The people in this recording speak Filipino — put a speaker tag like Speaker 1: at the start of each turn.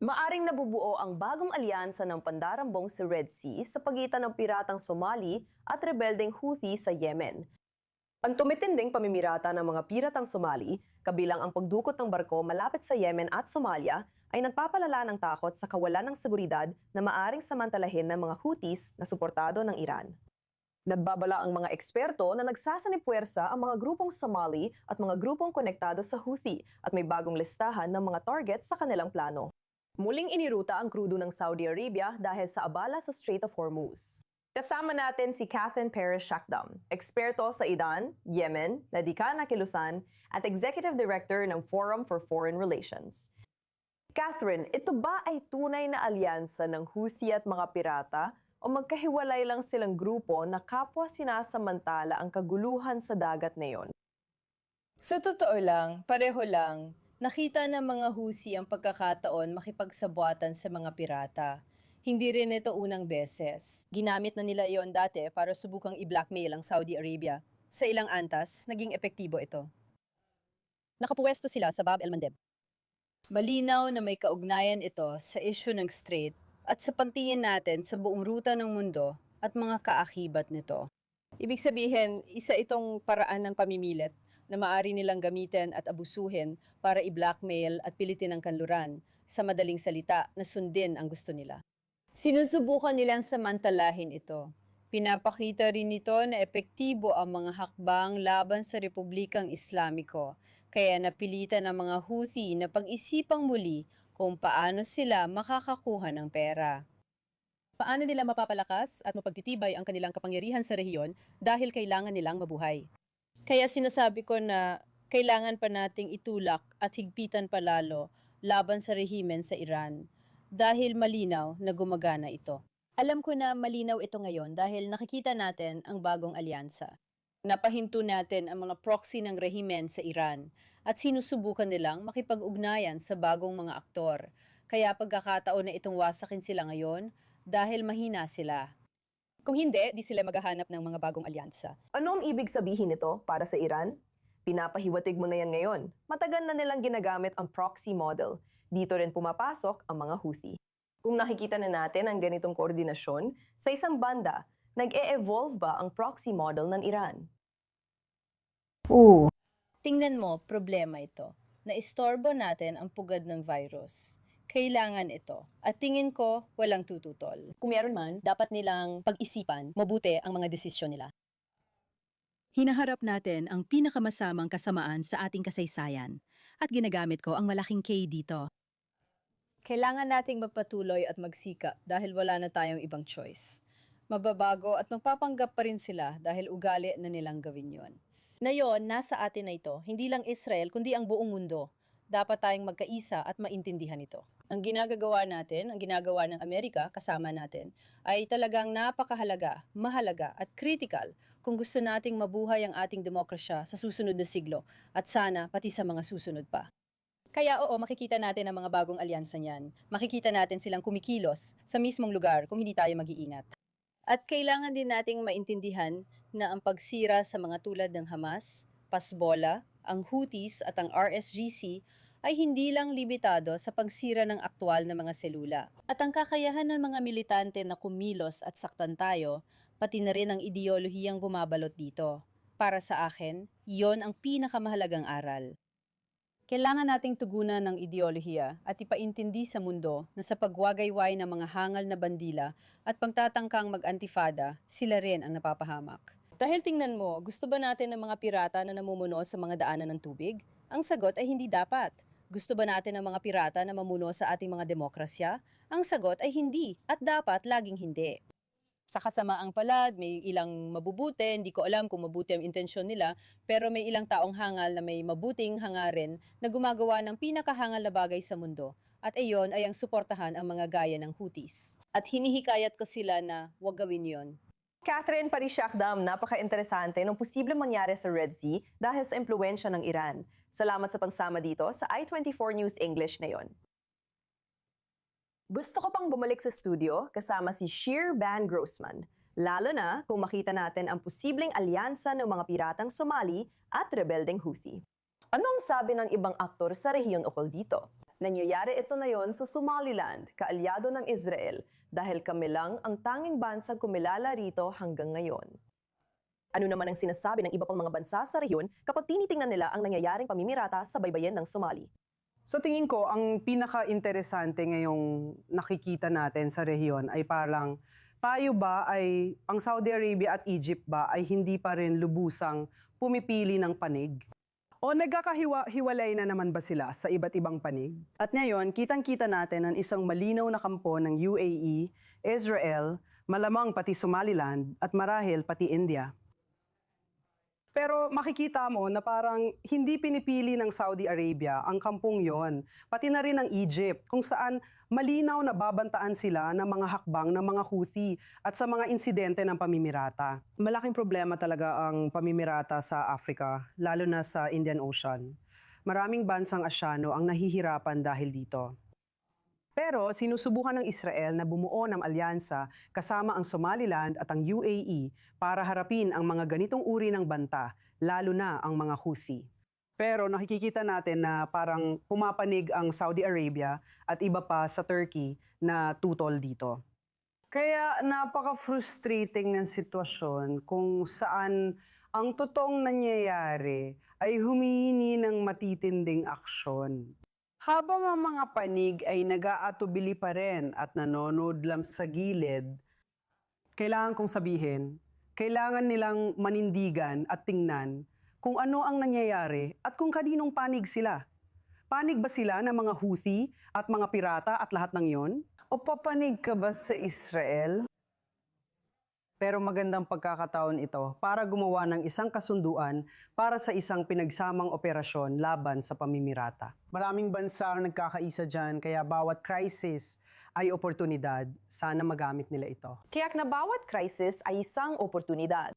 Speaker 1: Maaring nabubuo ang bagong alyansa ng pandarambong sa Red Sea sa pagitan ng piratang Somali at rebeldeng Houthi sa Yemen. Ang tumitinding pamimirata ng mga piratang Somali, kabilang ang pagdukot ng barko malapit sa Yemen at Somalia, ay nagpapalala ng takot sa kawalan ng seguridad na maaring samantalahin ng mga Houthis na suportado ng Iran. Nagbabala ang mga eksperto na nagsasanipuwersa ang mga grupong Somali at mga grupong konektado sa Houthi at may bagong listahan ng mga target sa kanilang plano. Muling iniruta ang krudo ng Saudi Arabia dahil sa abala sa Strait of Hormuz. Kasama natin si Catherine Perez-Shakdam, eksperto sa Iran, Yemen, Ladikana Kilusan, at Executive Director ng Forum for Foreign Relations. Catherine, ito ba ay tunay na alyansa ng Houthi at mga pirata o magkahiwalay lang silang grupo na kapwa sinasamantala ang kaguluhan sa dagat na yon?
Speaker 2: Sa totoo lang, pareho lang. Nakita ng mga Houthi ang pagkakataon makipagsabuatan sa mga pirata. Hindi rin ito unang beses. Ginamit na nila iyon dati para subukang i-blackmail ang Saudi Arabia. Sa ilang antas, naging epektibo ito. Nakapuwesto sila sa Bab el-Mandeb. Malinaw na may kaugnayan ito sa isyu ng Strait at sa pantingin natin sa buong ruta ng mundo at mga kaakibat nito. Ibig sabihin, isa itong paraan ng pamimilit na maaari nilang gamitin at abusuhin para i-blackmail at pilitin ang kanluran, sa madaling salita na sundin ang gusto nila. Sinusubukan nilang samantalahin ito. Pinapakita rin nito na epektibo ang mga hakbang laban sa Republikang Islamiko, kaya napilitan ang mga Houthi na pag-isipang muli kung paano sila makakakuha ng pera. Paano nila mapapalakas at mapagtitibay ang kanilang kapangyarihan sa rehiyon dahil kailangan nilang mabuhay? Kaya sinasabi ko na kailangan pa nating itulak at higpitan palalo laban sa rehimen sa Iran dahil malinaw na gumagana ito. Alam ko na malinaw ito ngayon dahil nakikita natin ang bagong alyansa. Napahinto natin ang mga proxy ng rehimen sa Iran at sinusubukan nilang makipag-ugnayan sa bagong mga aktor. Kaya pagkakataon na itong wasakin sila ngayon dahil mahina sila. Kung hindi, di sila maghahanap ng mga bagong alyansa.
Speaker 1: Ano ang ibig sabihin nito para sa Iran? Pinapahiwatig mo na yan ngayon. Matagal na nilang ginagamit ang proxy model. Dito rin pumapasok ang mga Houthi. Kung nakikita na natin ang ganitong koordinasyon, sa isang banda, nag-e-evolve ba ang proxy model ng Iran?
Speaker 2: Tingnan mo, problema ito. Naistorbo natin ang pugad ng virus. Kailangan ito. At tingin ko, walang tututol. Kung meron man, dapat nilang pag-isipan mabuti ang mga desisyon nila.
Speaker 3: Hinaharap natin ang pinakamasamang kasamaan sa ating kasaysayan at ginagamit ko ang malaking K dito.
Speaker 2: Kailangan nating magpatuloy at magsika dahil wala na tayong ibang choice. Mababago at magpapanggap pa rin sila dahil ugali na nilang gawin yon. Ngayon, nasa atin na ito, hindi lang Israel kundi ang buong mundo. Dapat tayong magkaisa at maintindihan ito. Ang ginagawa natin, ang ginagawa ng Amerika kasama natin, ay talagang napakahalaga, mahalaga at critical kung gusto nating mabuhay ang ating demokrasya sa susunod na siglo at sana pati sa mga susunod pa. Kaya oo, makikita natin ang mga bagong alyansa niyan. Makikita natin silang kumikilos sa mismong lugar kung hindi tayo mag-iingat. At kailangan din nating maintindihan na ang pagsira sa mga tulad ng Hamas, Hezbollah, ang Houthis at ang RSGC ay hindi lang limitado sa pagsira ng aktwal na mga selula. At ang kakayahan ng mga militante na kumilos at saktan tayo, pati na rin ang ideolohiyang bumabalot dito. Para sa akin, yon ang pinakamahalagang aral. Kailangan nating tugunan ng ideolohiya at ipaintindi sa mundo na sa pagwagayway ng mga hangal na bandila at pagtatangkang mag-antifada, sila rin ang napapahamak. Dahil tingnan mo, gusto ba natin ng mga pirata na namumuno sa mga daanan ng tubig? Ang sagot ay hindi dapat. Gusto ba natin ng mga pirata na mamuno sa ating mga demokrasya? Ang sagot ay hindi at dapat laging hindi. Sa kasamaang palad, may ilang mabubuti, hindi ko alam kung mabuti ang intensyon nila, pero may ilang taong hangal na may mabuting hangarin na gumagawa ng pinakahangal na bagay sa mundo. At iyon ay ang suportahan ang mga gaya ng Houthis. At hinihikayat ko sila na huwag gawin yon.
Speaker 1: Catherine Perez-Shakdam, napaka-interesante ng posibleng mangyari sa Red Sea dahil sa impluwensya ng Iran. Salamat sa pagsama dito sa I24 News English ngayon. Gusto ko pang bumalik sa studio kasama si Sheer Van Grossman, lalo na kung makita natin ang posibleng alyansa ng mga piratang Somali at rebeldeng Houthi. Anong sabi ng ibang aktor sa rehiyon ukol dito? Nangyayari ito na yon sa Somaliland, kaalyado ng Israel, dahil kami lang ang tanging bansang kumilala rito hanggang ngayon. Ano naman ang sinasabi ng iba pang mga bansa sa rehiyon kapag tinitingnan nila ang nangyayaring pamimirata sa baybayin ng Somali?
Speaker 4: Sa tingin ko, ang pinaka-interesante ngayong nakikita natin sa rehiyon ay parang tayo ba ay, ang Saudi Arabia at Egypt ba ay hindi pa rin lubusang pumipili ng panig? O nagkakahiwalay na naman ba sila sa iba't ibang panig? At ngayon, kitang-kita natin ang isang malinaw na kampo ng UAE, Israel, malamang pati Somaliland at marahil pati India. Pero makikita mo na parang hindi pinipili ng Saudi Arabia ang kampong yon, pati na rin ng Egypt, kung saan malinaw na babantaan sila ng mga hakbang ng mga Houthi at sa mga insidente ng pamimirata. Malaking problema talaga ang pamimirata sa Africa, lalo na sa Indian Ocean. Maraming bansang Asyano ang nahihirapan dahil dito. Pero sinusubukan ng Israel na bumuo ng alyansa kasama ang Somaliland at ang UAE para harapin ang mga ganitong uri ng banta, lalo na ang mga Houthi. Pero nakikita natin na parang pumapanig ang Saudi Arabia at iba pa sa Turkey na tutol dito. Kaya napaka-frustrating ng sitwasyon kung saan ang totoong nangyayari ay humihingi ng matitinding aksyon. Habang ang mga panig ay nag-aatubili pa rin at nanonood lang sa gilid, kailangan kong sabihin, kailangan nilang manindigan at tingnan kung ano ang nangyayari at kung kaninong panig sila. Panig ba sila ng mga Houthi at mga pirata at lahat ng yon? O papanig ka ba sa Israel? Pero magandang pagkakataon ito para gumawa ng isang kasunduan para sa isang pinagsamang operasyon laban sa pamimirata. Maraming bansa ang nagkakaisa dyan, kaya bawat crisis ay oportunidad. Sana magamit nila ito.
Speaker 1: Tiyak na bawat crisis ay isang oportunidad.